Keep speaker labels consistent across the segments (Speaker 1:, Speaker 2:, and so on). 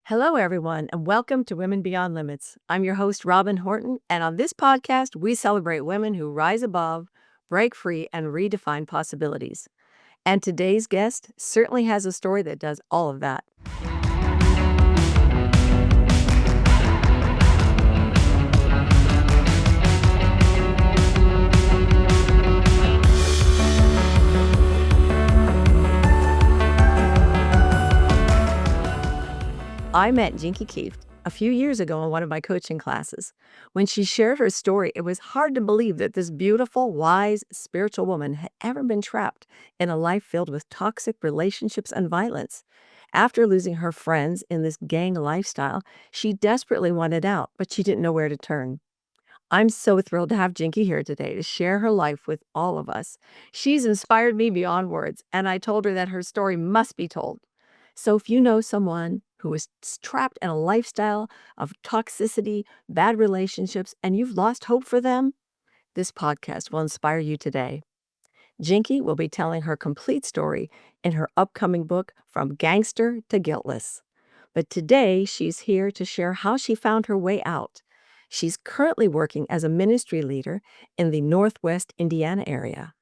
Speaker 1: Hello, everyone, and welcome to Women Beyond Limits. I'm your host, Robin Horton, and on this podcast, we celebrate women who rise above, break free, and redefine possibilities. And today's guest certainly has a story that does all of that. I met Jinky Kieft a few years ago in one of my coaching classes. When she shared her story, it was hard to believe that this beautiful, wise, spiritual woman had ever been trapped in a life filled with toxic relationships and violence. After losing her friends in this gang lifestyle, she desperately wanted out, but she didn't know where to turn. I'm so thrilled to have Jinky here today to share her life with all of us. She's inspired me beyond words, and I told her that her story must be told. So if you know someone who is trapped in a lifestyle of toxicity, bad relationships, and you've lost hope for them, this podcast will inspire you today. Jinky will be telling her complete story in her upcoming book, From Gangster to Guiltless. But today, she's here to share how she found her way out. She's currently working as a ministry leader in the Northwest Indiana area.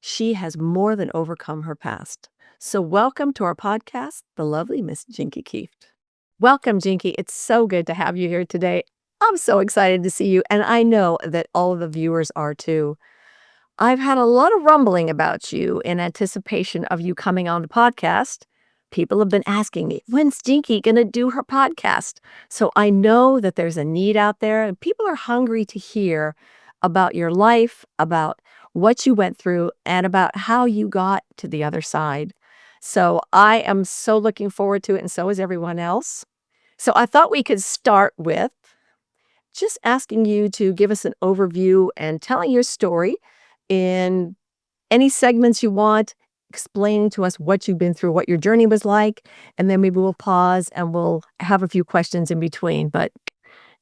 Speaker 1: She has more than overcome her past. So welcome to our podcast, the lovely Miss Jinky Kieft. Welcome, Jinky. It's so good to have you here today. I'm so excited to see you, and I know that all of the viewers are too. I've had a lot of rumbling about you in anticipation of you coming on the podcast. People have been asking me, when's Jinky going to do her podcast? So I know that there's a need out there, and people are hungry to hear about your life, about what you went through, and about how you got to the other side. So I am so looking forward to it, and so is everyone else. So I thought we could start with just asking you to give us an overview and telling your story in any segments you want, explaining to us what you've been through, what your journey was like, and then maybe we'll pause and we'll have a few questions in between. But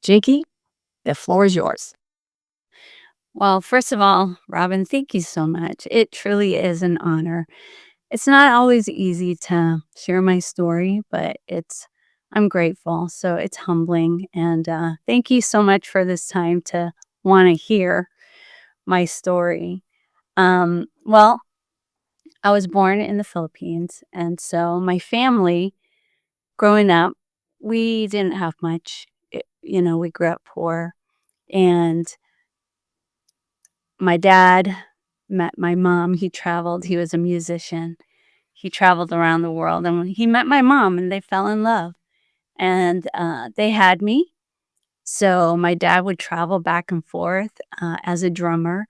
Speaker 1: Jinky, the floor is yours.
Speaker 2: Well, first of all, Robin, thank you so much. It truly is an honor. It's not always easy to share my story, but I'm grateful. So it's humbling. And thank you so much for this time to want to hear my story. Well, I was born in the Philippines. And so my family, growing up, we didn't have much. We grew up poor. And my dad met my mom. He traveled. He was a musician. He traveled around the world, and he met my mom, and they fell in love. And they had me. So my dad would travel back and forth as a drummer.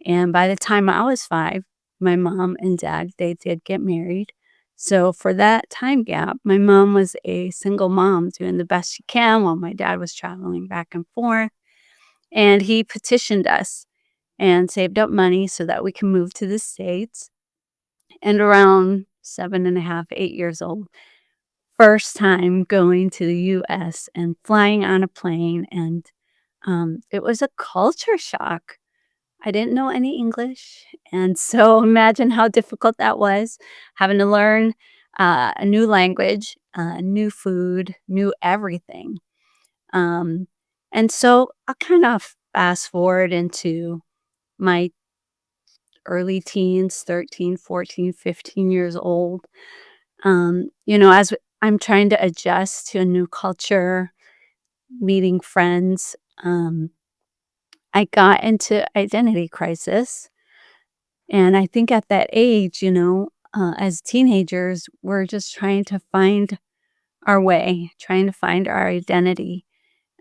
Speaker 2: And by the time I was 5, my mom and dad, they did get married. So for that time gap, my mom was a single mom doing the best she can while my dad was traveling back and forth. And he petitioned us and saved up money so that we can move to the States. And around 7.5, 8 years old, first time going to the US and flying on a plane. And it was a culture shock. I didn't know any English. And so imagine how difficult that was, having to learn a new language, new food, new everything. And so I'll kind of fast forward into my early teens, 13, 14, 15 years old. As I'm trying to adjust to a new culture, meeting friends, I got into identity crisis. And I think at that age, as teenagers, we're just trying to find our way, trying to find our identity.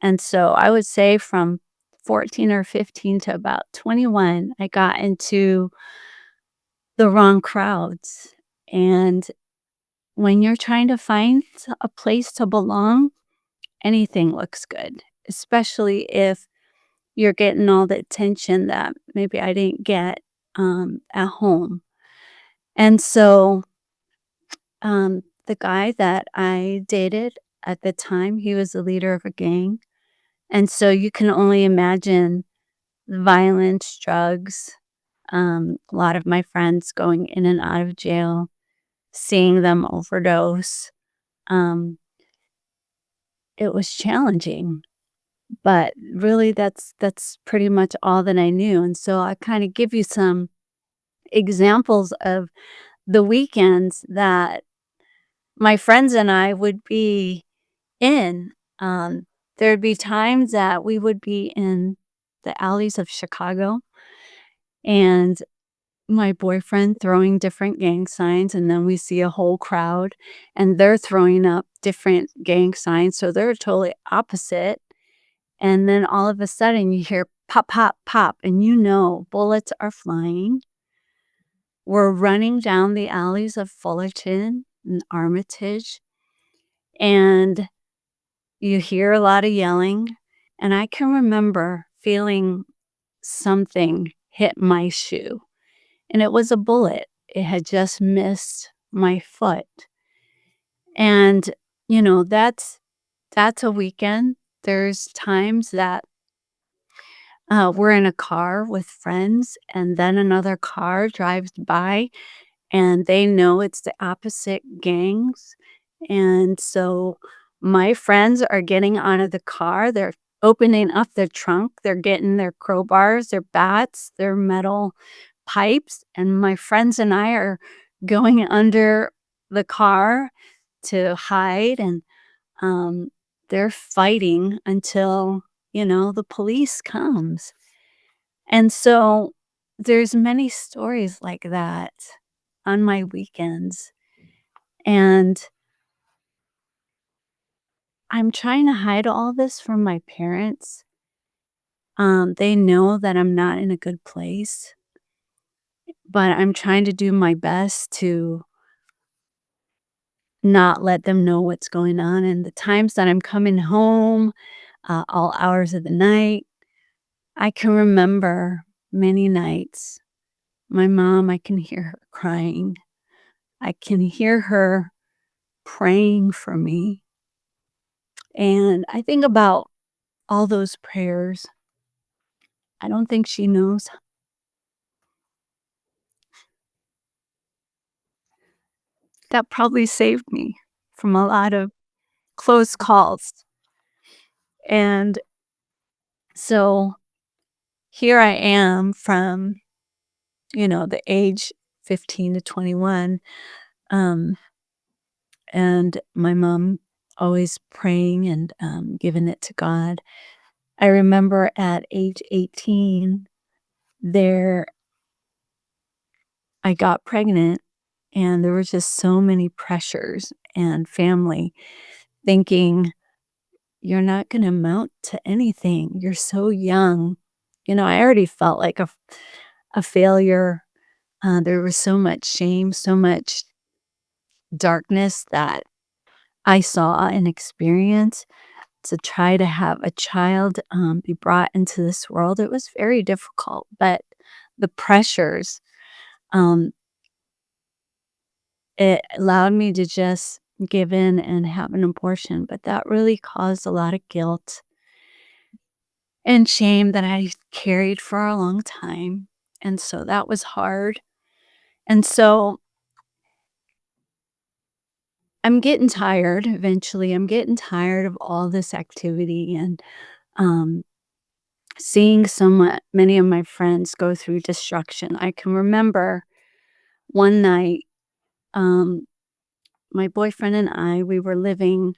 Speaker 2: And so I would say from 14 or 15 to about 21, I got into the wrong crowds. And when you're trying to find a place to belong, anything looks good, especially if you're getting all the attention that maybe I didn't get at home. And so the guy that I dated at the time, he was the leader of a gang. And so you can only imagine the violence, drugs, a lot of my friends going in and out of jail, seeing them overdose. Um, it was challenging, but really that's pretty much all that I knew, and so I kinda give you some examples of the weekends that my friends and I would be in. There'd be times that we would be in the alleys of Chicago, and my boyfriend throwing different gang signs, and then we see a whole crowd, and they're throwing up different gang signs, so they're totally opposite, and then all of a sudden, you hear pop, pop, pop, and you know bullets are flying. We're running down the alleys of Fullerton and Armitage, and you hear a lot of yelling, and I can remember feeling something hit my shoe, and it was a bullet. It had just missed my foot, and, that's a weekend. There's times that, we're in a car with friends, and then another car drives by, and they know it's the opposite gangs, and so my friends are getting out of the car, they're opening up their trunk, they're getting their crowbars, their bats, their metal pipes, and my friends and I are going under the car to hide, and, they're fighting until, the police comes. And so there's many stories like that on my weekends, and I'm trying to hide all this from my parents. They know that I'm not in a good place, but I'm trying to do my best to not let them know what's going on, and the times that I'm coming home, all hours of the night, I can remember many nights. My mom, I can hear her crying. I can hear her praying for me, and I think about all those prayers. I don't think she knows. That probably saved me from a lot of close calls, and so here I am from, the age 15 to 21, um, and my mom always praying and, giving it to God. I remember at age 18, there I got pregnant, and there were just so many pressures and family thinking, "You're not gonna amount to anything. You're so young." I already felt like a failure. There was so much shame, so much darkness that I saw and experienced. To try to have a child, be brought into this world, it was very difficult, but the pressures, um, it allowed me to just give in and have an abortion, but that really caused a lot of guilt and shame that I carried for a long time, and so that was hard, and so I'm getting tired eventually, I'm getting tired of all this activity and, um, seeing many of my friends go through destruction. I can remember one night, um, my boyfriend and I, we were living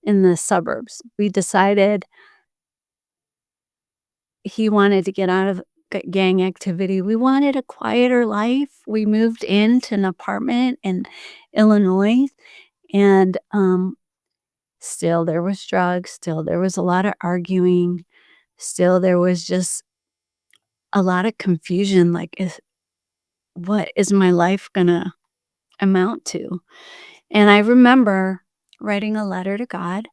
Speaker 2: in the suburbs. We decided he wanted to get out of gang activity. We wanted a quieter life. We moved into an apartment in Illinois, and, still there was drugs, still there was a lot of arguing, still there was just a lot of confusion, like, what is my life gonna amount to? And I remember writing a letter to God.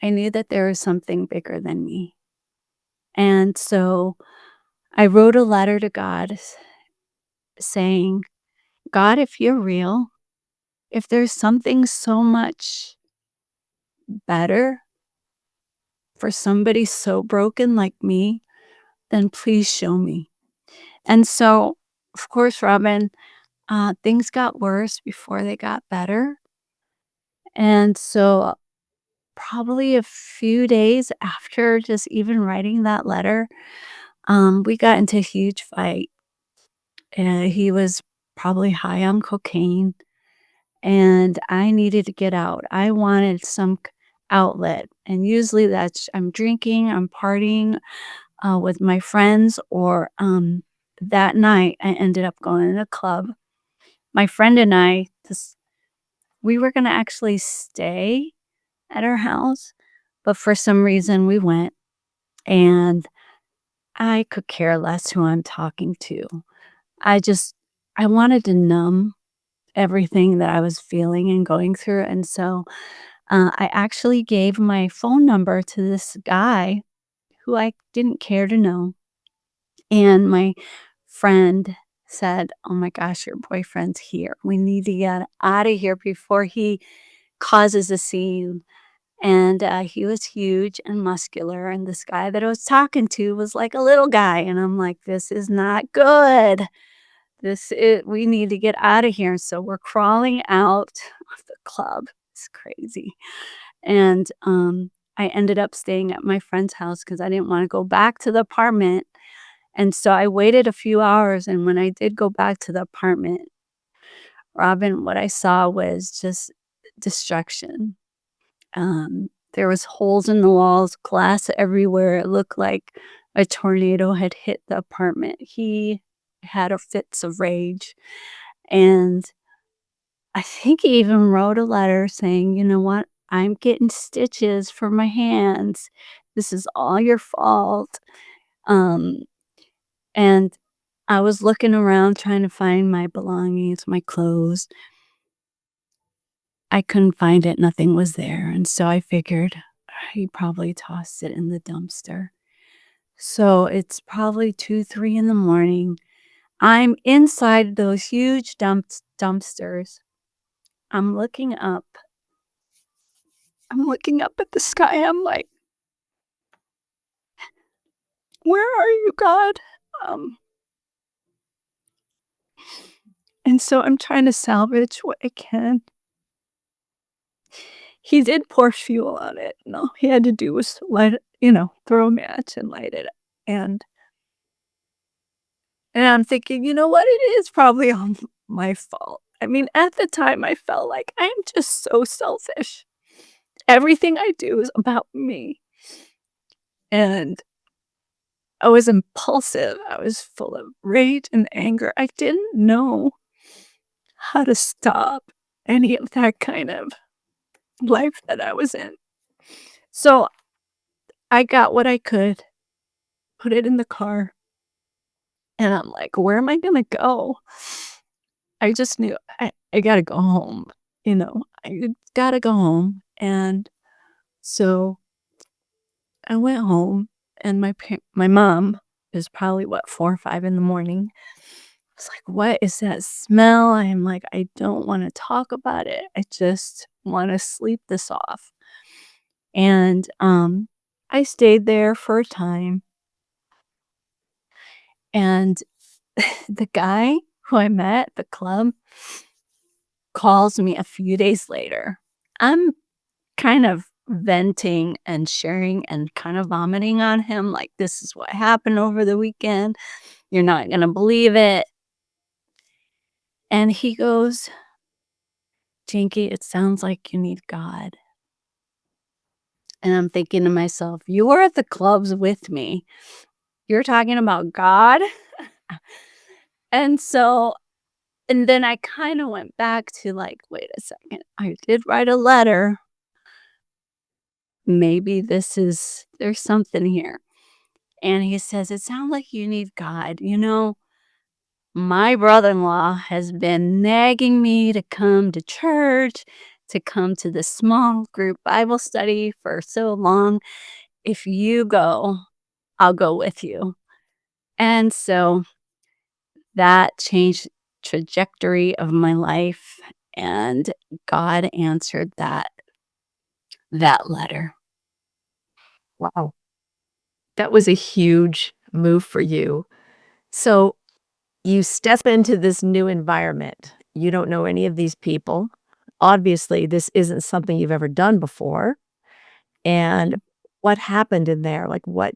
Speaker 2: I knew that there was something bigger than me. And so I wrote a letter to God saying, God, if you're real, if there's something so much better for somebody so broken like me, then please show me. And so, of course, Robin, things got worse before they got better. And so probably a few days after just even writing that letter, we got into a huge fight, and he was probably high on cocaine, and I needed to get out. I wanted some outlet, and usually that's I'm drinking, I'm partying with my friends, or that night I ended up going to a club. My friend and I, this we were gonna actually stay at our house, but for some reason we went, and I could care less who I'm talking to. I just I wanted to numb everything that I was feeling and going through, and so, I actually gave my phone number to this guy who I didn't care to know, and my friend said, "Oh my gosh, your boyfriend's here. We need to get out of here before he causes a scene." And, he was huge and muscular, and this guy that I was talking to was like a little guy, and I'm like, "This is not good. We need to get out of here." So we're crawling out of the club. It's crazy. And, I ended up staying at my friend's house because I didn't wanna go back to the apartment, and so I waited a few hours, and when I did go back to the apartment, Robin, what I saw was just destruction. There was holes in the walls, glass everywhere. It looked like a tornado had hit the apartment. He had a fits of rage, and I think he even wrote a letter saying, "You know what? I'm getting stitches for my hands. This is all your fault." Um, and I was looking around trying to find my belongings, my clothes. I couldn't find it, nothing was there, and so I figured he probably tossed it in the dumpster. So it's probably 2, 3 in the morning. I'm inside those huge dumpsters. I'm looking up. I'm looking up at the sky. I'm like, "Where are you, God?" Um, and so I'm trying to salvage what I can. He did pour fuel on it, and all he had to do was light it, throw a match and light it, and I'm thinking, "You know what? It is probably all my fault." I mean, at the time, I felt like I am just so selfish. Everything I do is about me, and I was impulsive. I was full of rage and anger. I didn't know how to stop any of that kind of life that I was in. So I got what I could, put it in the car, and I'm like, "Where am I gonna go?" I just knew I gotta go home, I gotta go home, and so I went home, and my mom is probably, what, 4 or 5 in the morning. I was like, "What is that smell?" I am like, "I don't wanna talk about it. I just wanna sleep this off." And, I stayed there for a time, and the guy who I met at the club calls me a few days later. I'm kind of venting and sharing and kind of vomiting on him, like, "This is what happened over the weekend. You're not gonna believe it." And he goes, "Jinky, it sounds like you need God." And I'm thinking to myself, "You were at the clubs with me. You're talking about God?" And so and then I kinda went back to, like, "Wait a second. I did write a letter. Maybe there's something here." And he says, "It sounds like you need God. My brother-in-law has been nagging me to come to church, to come to this small group Bible study for so long. If you go, I'll go with you." And so that changed trajectory of my life, and God answered that letter.
Speaker 1: Wow. That was a huge move for you. So you step into this new environment. You don't know any of these people. Obviously, this isn't something you've ever done before. And what happened in there? Like, what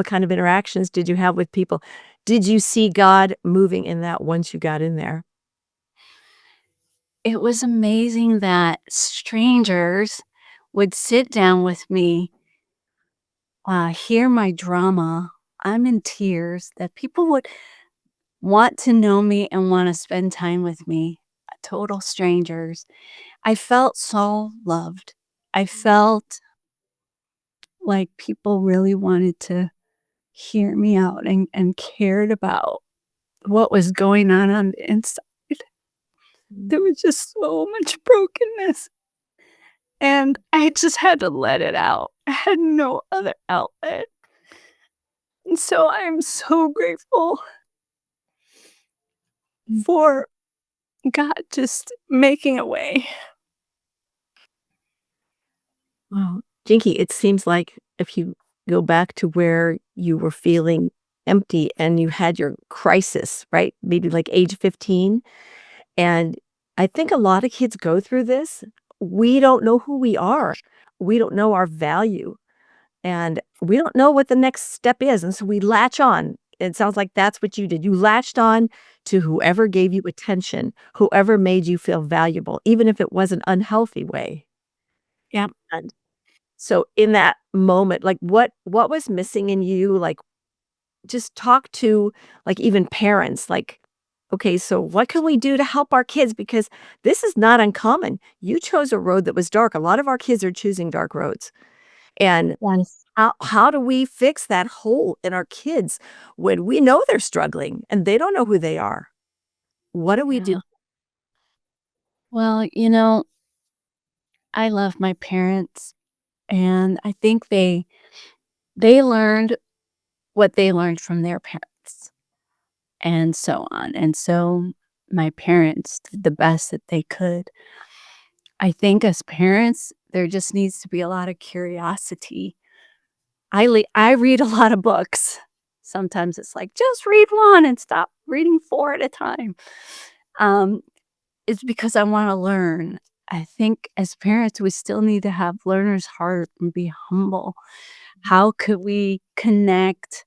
Speaker 1: kind of interactions did you have with people? Did you see God moving in that once you got in there?
Speaker 2: It was amazing that strangers would sit down with me, hear my drama. I'm in tears, that people would want to know me and wanna spend time with me, total strangers. I felt so loved. I felt like people really wanted to hear me out and cared about what was going on the inside.
Speaker 1: Mm.
Speaker 2: There was just so much brokenness, and I just had to let it out. I had no other outlet, and so I'm so grateful for God just making a way.
Speaker 1: Wow. Jinky, it seems like if you go back to where you were feeling empty and you had your crisis, right? Maybe like age 15. And I think a lot of kids go through this. We don't know who we are. We don't know our value. And we don't know what the next step is. And so we latch on. It sounds like that's what you did. You latched on to whoever gave you attention, whoever made you feel valuable, even if it was an unhealthy way.
Speaker 2: Yeah.
Speaker 1: And so in that moment, like what was missing in you? Like just talk to like even parents, like, okay, so what can we do to help our kids? Because this is not uncommon. You chose a road that was dark. A lot of our kids are choosing dark roads. And
Speaker 2: Yes.
Speaker 1: how do we fix that hole in our kids when we know they're struggling and they don't know who they are? What do we do?
Speaker 2: Yeah. Well, I love my parents, and I think they learned what they learned from their parents, and so on, and so my parents did the best that they could. I think as parents, there just needs to be a lot of curiosity. I read a lot of books. Sometimes it's like, "Just read 1 and stop reading 4 at a time." Um, it's because I wanna learn. I think as parents, we still need to have learner's heart and be humble. How could we connect?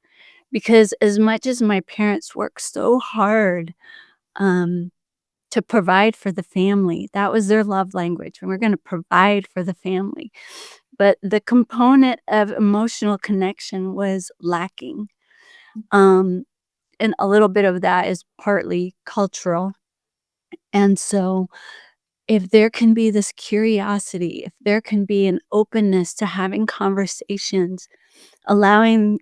Speaker 2: Because as much as my parents worked so hard, um, to provide for the family, that was their love language, and we're gonna provide for the family. But the component of emotional connection was lacking, um, and a little bit of that is partly cultural, and so if there can be this curiosity, if there can be an openness to having conversations, allowing,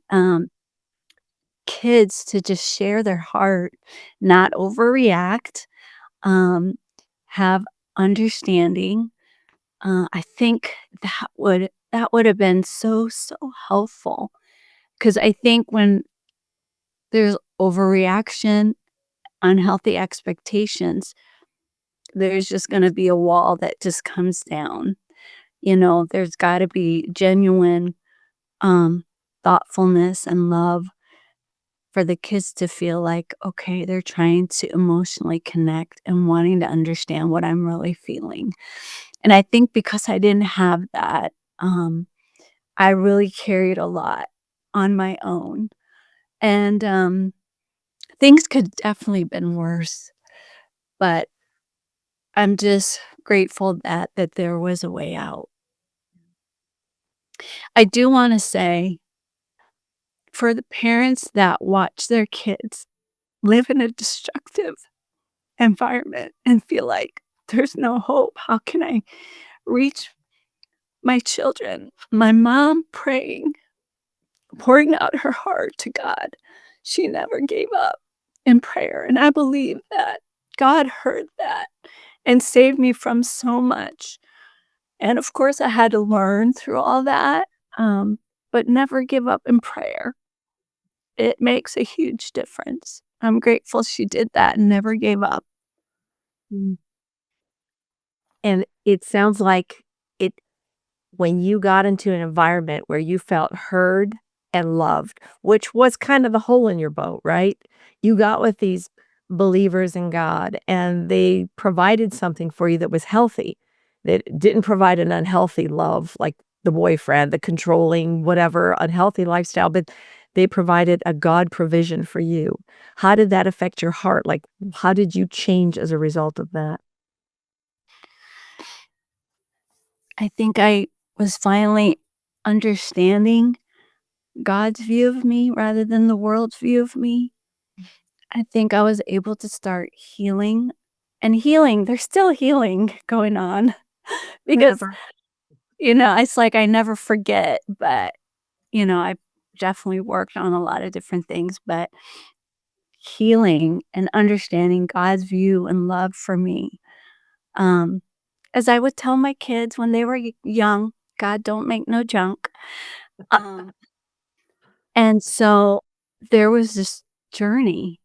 Speaker 2: kids to just share their heart, not overreact, um, have understanding. I think that would have been so, so helpful, because I think when there's overreaction, unhealthy expectations, there's just gonna be a wall that just comes down. There's gotta be genuine, um, thoughtfulness and love for the kids to feel like, okay, they're trying to emotionally connect and wanting to understand what I'm really feeling. And I think because I didn't have that, I really carried a lot on my own. And things could definitely been worse, but I'm just grateful that there was a way out. I do want to say, for the parents that watch their kids live in a destructive environment and feel like there's no hope, how can I reach my children? My mom praying, pouring out her heart to God. She never gave up in prayer, and I believe that God heard that and saved me from so much. And of course, I had to learn through all that, but never give up in prayer. It makes a huge difference. I'm grateful she did that and never gave up.
Speaker 1: Mm. And it sounds like it when you got into an environment where you felt heard and loved, which was kind of the hole in your boat, right? You got with these believers in God and they provided something for you that was healthy, that didn't provide an unhealthy love, like the boyfriend, the controlling, whatever, unhealthy lifestyle, but they provided a God provision for you. How did that affect your heart? Like, how did you change as a result of that?
Speaker 2: I think I was finally understanding God's view of me rather than the world's view of me. I think I was able to start healing and healing, there's still healing going on because,
Speaker 1: Never.
Speaker 2: it's like I never forget, but, I definitely worked on a lot of different things, but healing and understanding God's view and love for me. Um, as I would tell my kids when they were young, God don't make no junk. Um, and so there was this journey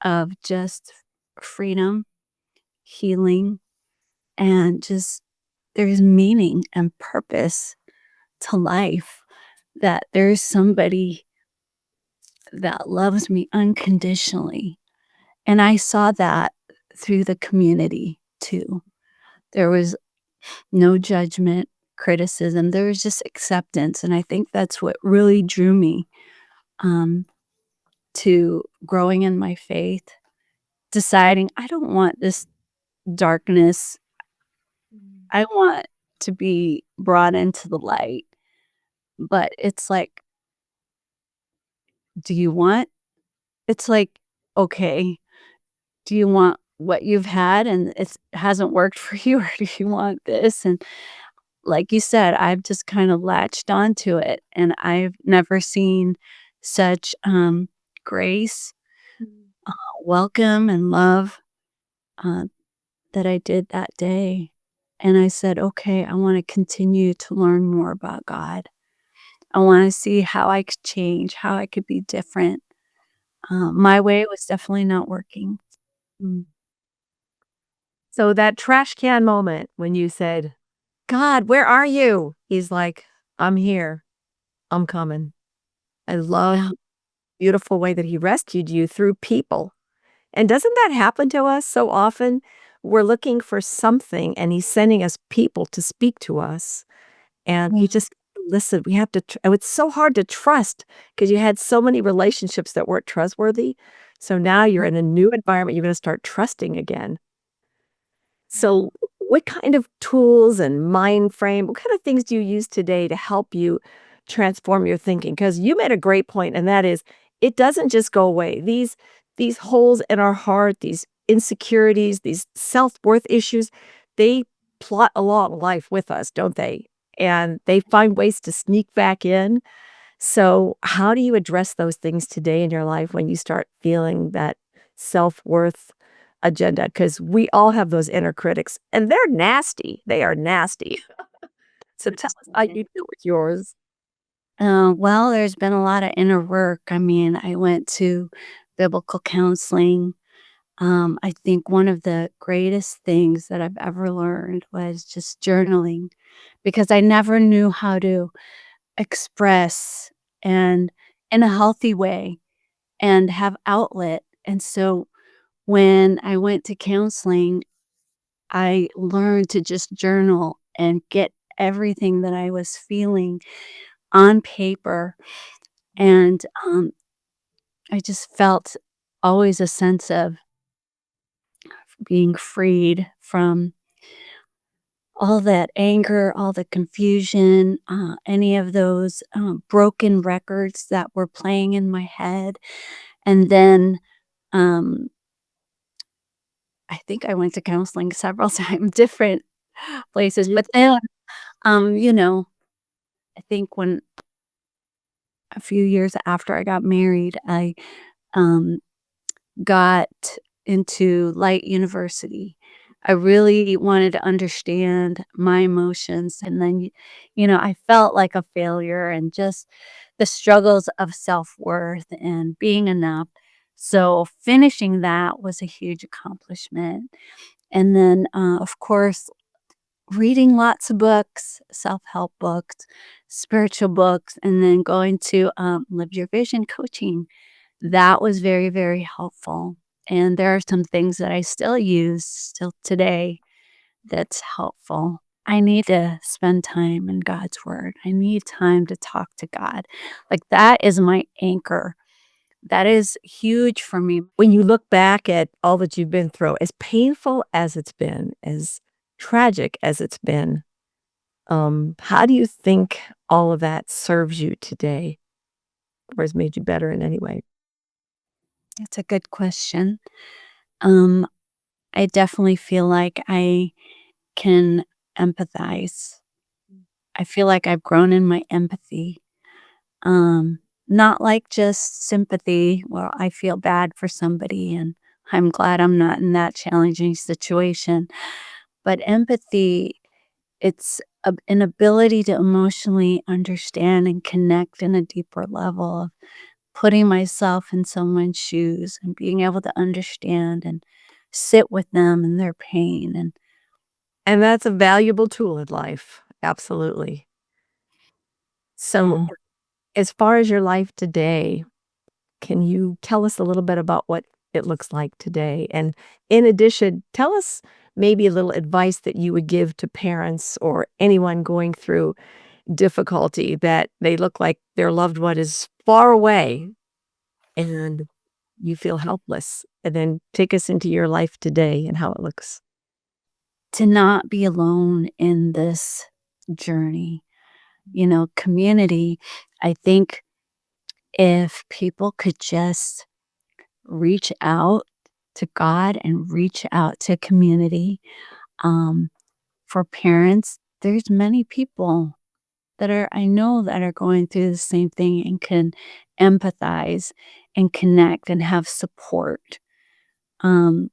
Speaker 2: of just freedom, healing, and just there's meaning and purpose to life, that there's somebody that loves me unconditionally. And I saw that through the community too. There was no judgment, criticism, there was just acceptance. And I think that's what really drew me um, to growing in my faith, deciding I don't want this darkness. I want to be brought into the light. But it's like, do you want? It's like, okay, do you want what you've had and it hasn't worked for you, or do you want this? And like you said, I've just kind of latched onto it, and I've never seen such grace, welcome, and love uh, that I did that day. And I said, okay, I want to continue to learn more about God. I want to see how I could change, how I could be different. My way was definitely not working.
Speaker 1: Mm. So that trash can moment when you said, "God, where are you?" He's like, "I'm here. I'm coming." I love
Speaker 2: Yeah.
Speaker 1: the beautiful way that he rescued you through people. And doesn't that happen to us so often? We're looking for something, and he's sending us people to speak to us, and
Speaker 2: Yeah.
Speaker 1: you just listen. We have to oh, it's so hard to trust because you had so many relationships that weren't trustworthy. So now you're in a new environment, you're gonna start trusting again.
Speaker 2: Yeah.
Speaker 1: So, what kind of tools and mind frame, what kind of things do you use today to help you transform your thinking? Because you made a great point, and that is, it doesn't just go away. These holes in our heart, these insecurities, these self-worth issues, they plot along life with us, don't they? And they find ways to sneak back in. So, how do you address those things today in your life when you start feeling that self-worth agenda? Because we all have those inner critics, and they're nasty. They are nasty. So tell us how you deal with yours.
Speaker 2: Well, there's been a lot of inner work. I mean, I went to biblical counseling. I think one of the greatest things that I've ever learned was just journaling, because I never knew how to express and in a healthy way and have outlet. And so when I went to counseling, I learned to just journal and get everything that I was feeling on paper. And I just felt always a sense of being freed from all that anger, all the confusion, any of those broken records that were playing in my head. And then um, I think I went to counseling several times, different places.
Speaker 1: Yeah.
Speaker 2: But then, um, you know, I think when a few years after I got married, I um, got into Light University. I really wanted to understand my emotions, and then, I felt like a failure and just the struggles of self-worth and being enough. So finishing that was a huge accomplishment. And then, of course, reading lots of books, self-help books, spiritual books, and then going to Live Your Vision coaching. That was very, very helpful, and there are some things that I still use still today that's helpful. I need to spend time in God's word. I need time to talk to God. Like, that is my anchor. That is huge for me.
Speaker 1: When you look back at all that you've been through, as painful as it's been, as tragic as it's been, how do you think all of that serves you today or has made you better in any way?
Speaker 2: That's a good question. Um, I definitely feel like I can empathize. I feel like I've grown in my empathy. Um, Not like just sympathy, where I feel bad for somebody and I'm glad I'm not in that challenging situation, but empathy, it's an ability to emotionally understand and connect in a deeper level of putting myself in someone's shoes and being able to understand and sit with them and their pain. And
Speaker 1: And that's a valuable tool in life. Absolutely. So,
Speaker 2: yeah,
Speaker 1: as far as your life today, can you tell us a little bit about what it looks like today? And in addition, tell us maybe a little advice that you would give to parents or anyone going through difficulty that they look like their loved one is far away and you feel helpless. And then take us into your life today and how it looks.
Speaker 2: to not be alone in this journey, community. I think if people could just reach out to God and reach out to community, um, for parents, there's many people that are I know that are going through the same thing and can empathize and connect and have support. Um,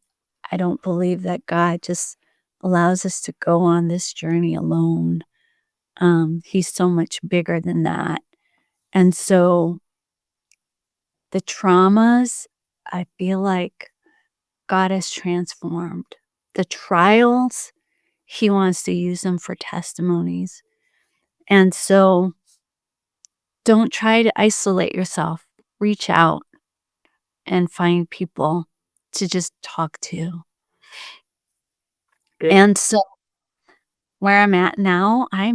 Speaker 2: I don't believe that God just allows us to go on this journey alone. He's so much bigger than that. And so the traumas, I feel like God has transformed. The trials, he wants to use them for testimonies. And so don't try to isolate yourself. Reach out and find people to just talk to.
Speaker 1: Good.
Speaker 2: And so where I'm at now, I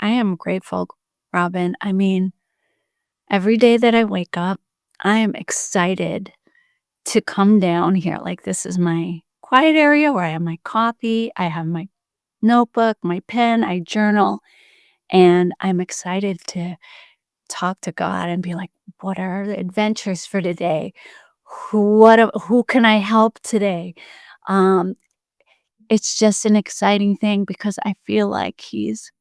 Speaker 2: am grateful, Robin. I mean, every day that I wake up, I am excited to come down here. Like, this is my quiet area where I have my coffee, I have my notebook, my pen, I journal, and I'm excited to talk to God and be like, "What are the adventures for today? Who can I help today?" Um, it's just an exciting thing because I feel like he's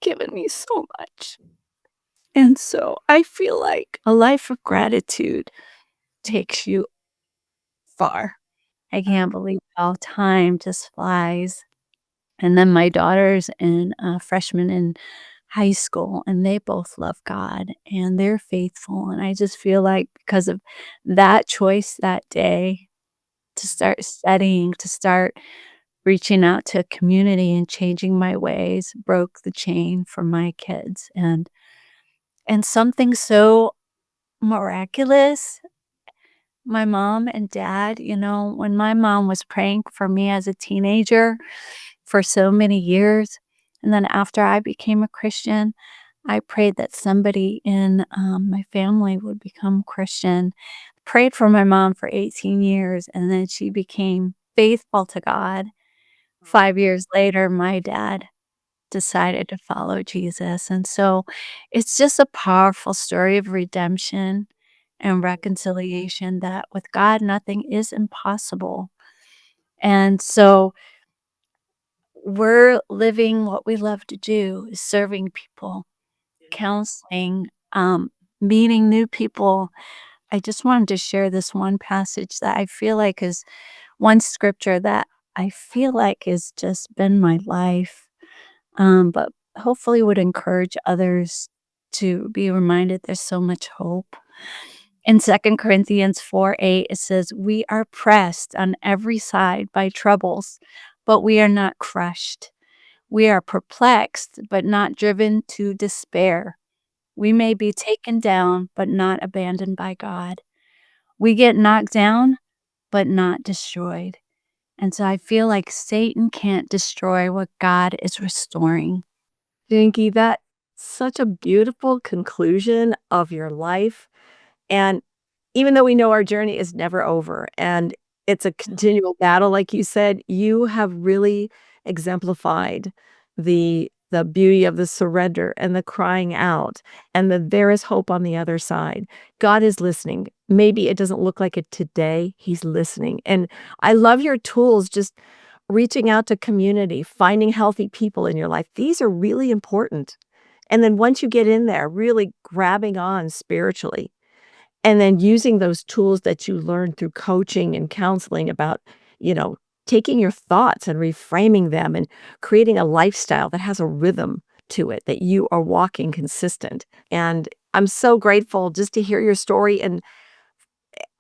Speaker 2: given me so much. And so I feel like a life of gratitude takes you far. I can't believe how time just flies. And then my daughter's in freshman in high school, and they both love God and they're faithful. And I just feel like because of that choice that day to start studying, to start reaching out to a community and changing my ways, broke the chain for my kids. And something so miraculous, my mom and dad, when my mom was praying for me as a teenager for so many years, and then after I became a Christian, I prayed that somebody in, my family would become Christian. Prayed for my mom for 18 years, and then she became faithful to God. 5 years later, my dad decided to follow Jesus, and so it's just a powerful story of redemption and reconciliation that with God, nothing is impossible. And so we're living what we love to do is serving people, counseling, meeting new people. I just wanted to share this one passage that I feel like is one scripture that I feel like has just been my life, but hopefully would encourage others to be reminded there's so much hope. In 2 Corinthians 4:8, it says, "We are pressed on every side by troubles, but we are not crushed. We are perplexed, but not driven to despair. We may be taken down, but not abandoned by God. We get knocked down, but not destroyed." And so I feel like Satan can't destroy what God is restoring.
Speaker 1: Jinky, that's such a beautiful conclusion of your life. And even though we know our journey is never over and it's a continual battle, like you said, you have really exemplified the beauty of the surrender and the crying out and that there is hope on the other side. God is listening. Maybe it doesn't look like it today. He's listening. And I love your tools, just reaching out to community, finding healthy people in your life. These are really important. And then once you get in there, really grabbing on spiritually and then using those tools that you learned through coaching and counseling about, you know, taking your thoughts and reframing them and creating a lifestyle that has a rhythm to it, that you are walking consistent. And I'm so grateful just to hear your story. And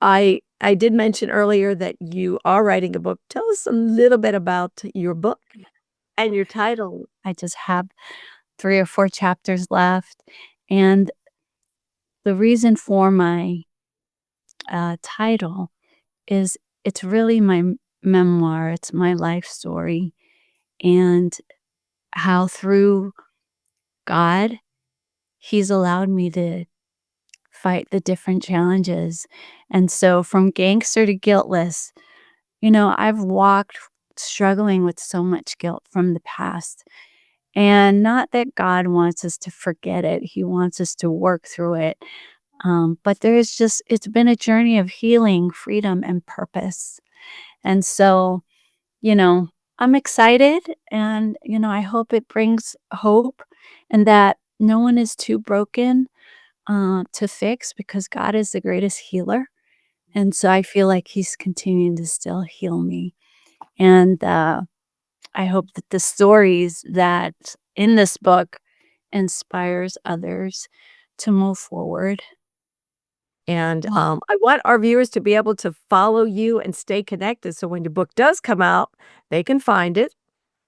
Speaker 1: I did mention earlier that you are writing a book. Tell us a little bit about your book and your title.
Speaker 2: I just have 3 or 4 chapters left. And the reason for my title is it's really my memoir, it's my life story, and how through God, He's allowed me to fight the different challenges. And so from gangster to guiltless, I've walked struggling with so much guilt from the past. And not that God wants us to forget it, He wants us to work through it. But it's been a journey of healing, freedom, and purpose. And so, you know, I'm excited and, I hope it brings hope and that no one is too broken to fix because God is the greatest healer. And so I feel like He's continuing to still heal me. And I hope that the stories that in this book inspires others to move forward.
Speaker 1: And I want our viewers to be able to follow you and stay connected. So when your book does come out, they can find it.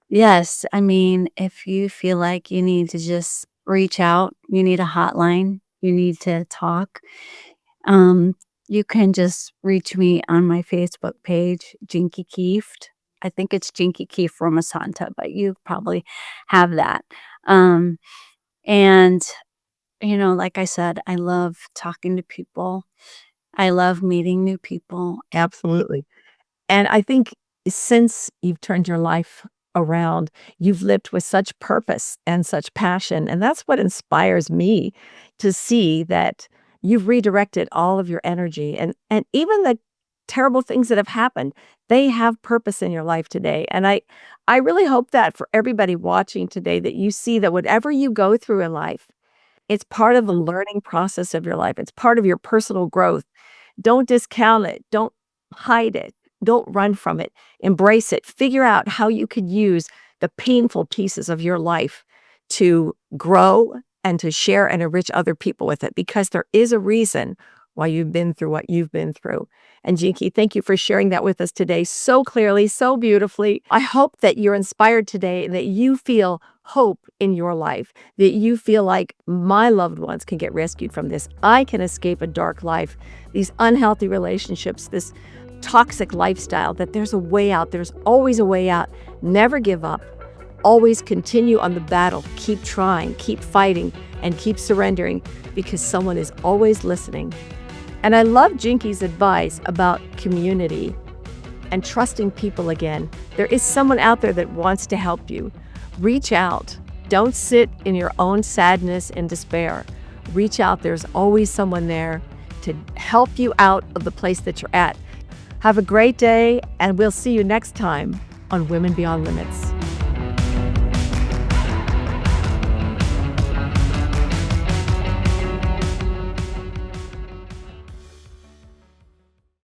Speaker 2: Yes, I mean, if you feel like you need to just reach out, you need a hotline, you need to talk, um, you can just reach me on my Facebook page, Jinky Kieft. I think it's Jinky Kieft Romasanta, but you probably have that. Um, and, like I said, I love talking to people. I love meeting new people.
Speaker 1: Absolutely. And I think since you've turned your life around, you've lived with such purpose and such passion. And that's what inspires me to see that you've redirected all of your energy and even the terrible things that have happened, they have purpose in your life today. And I really hope that for everybody watching today, that you see that whatever you go through in life, it's part of the learning process of your life. It's part of your personal growth. Don't discount it. Don't hide it. Don't run from it. Embrace it. Figure out how you could use the painful pieces of your life to grow and to share and enrich other people with it, because there is a reason why you've been through what you've been through. And Jinky, thank you for sharing that with us today so clearly, so beautifully. I hope that you're inspired today and that you feel hope in your life, that you feel like my loved ones can get rescued from this. I can escape a dark life, these unhealthy relationships, this toxic lifestyle, that there's a way out. There's always a way out. Never give up. Always continue on the battle. Keep trying, keep fighting, and keep surrendering, because someone is always listening. And I love Jinky's advice about community and trusting people again. There is someone out there that wants to help you. Reach out. Don't sit in your own sadness and despair. Reach out. There's always someone there to help you out of the place that you're at. Have a great day, and we'll see you next time on Women Beyond Limits.